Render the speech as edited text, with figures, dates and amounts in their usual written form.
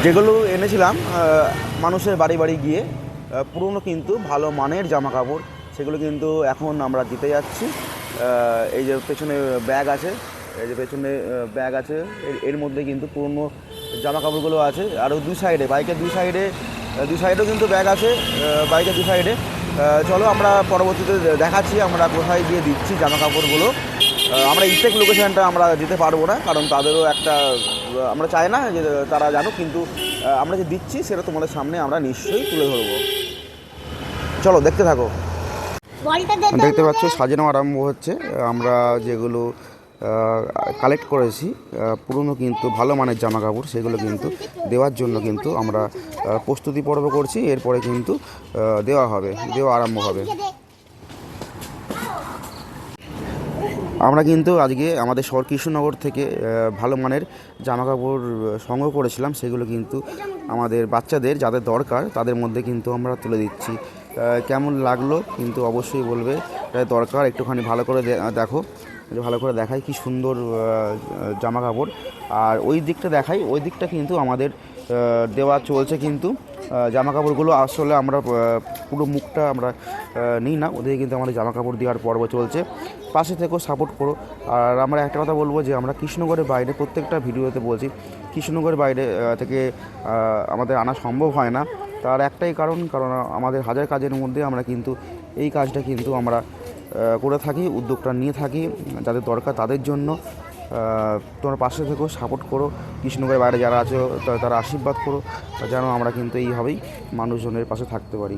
যেগুলো এনেছিলাম মানুষের বাড়ি বাড়ি গিয়ে পুরনো কিন্তু ভালো মানের জামা কাপড়, সেগুলো কিন্তু এখন আমরা দিতে যাচ্ছি। এই যে পেছনে ব্যাগ আছে, এই যে পেছনে ব্যাগ আছে, এর মধ্যে কিন্তু পুরনো জামা কাপড়গুলো আছে। আরও দুই সাইডে, বাইকের দুই সাইডেও কিন্তু ব্যাগ আছে, বাইকের দুই সাইডে। চলো আমরা পরবর্তীতে দেখাচ্ছি আমরা কোথায় গিয়ে দিচ্ছি জামা কাপড়গুলো। আমরা এক্সাক্ট লোকেশানটা আমরা দিতে পারবো না, কারণ তাদেরও একটা, আমরা চাই না যে তারা জানুক, কিন্তু আমরা যে দিচ্ছি সেটা তোমাদের সামনে আমরা নিশ্চয়ই তুলে ধরবো। চলো দেখতে থাকো। দেখতে পাচ্ছ সাজানো আরম্ভ হচ্ছে। আমরা যেগুলো কালেক্ট করেছি পুরনো কিন্তু ভালো মানের জামা কাপড়, সেগুলো কিন্তু দেওয়ার জন্য কিন্তু আমরা প্রস্তুতি পর্ব করছি। এরপরে কিন্তু দেওয়া আরম্ভ হবে। আমরা কিন্তু আজকে আমাদের শহর কৃষ্ণনগর থেকে ভালো মানের জামা কাপড় সংগ্রহ করেছিলাম, সেগুলো কিন্তু আমাদের বাচ্চাদের যাদের দরকার তাদের মধ্যে কিন্তু আমরা তুলে দিচ্ছি। কেমন লাগলো কিন্তু অবশ্যই বলবে, দরকার একটুখানি ভালো করে দেখো, ভালো করে দেখাই কি সুন্দর জামা কাপড়। আর ওই দিকটা কিন্তু আমাদের দেওয়া চলছে। কিন্তু জামা কাপড়গুলো আসলে আমরা পুরো মুখটা আমরা নিই না, ওদের কিন্তু আমাদের জামা কাপড় দেওয়ার পর্ব চলছে। পাশে থেকেও সাপোর্ট করো। আর আমরা একটা কথা বলবো যে আমরা কৃষ্ণনগরের বাইরে, প্রত্যেকটা ভিডিওতে বলছি, কৃষ্ণনগরের বাইরে থেকে আমাদের আনা সম্ভব হয় না। তার একটাই কারণ আমাদের হাজার কাজের মধ্যে আমরা কিন্তু এই কাজটা কিন্তু আমরা করে থাকি, উদ্যোগটা নিয়ে থাকি যাদের দরকার তাদের জন্য। তোমরা পাশে থেকেও সাপোর্ট করো, কৃষ্ণনগরের বাইরে যারা আছো তারা আশীর্বাদ করো, যেন আমরা কিন্তু এইভাবেই মানুষজনের পাশে থাকতে পারি।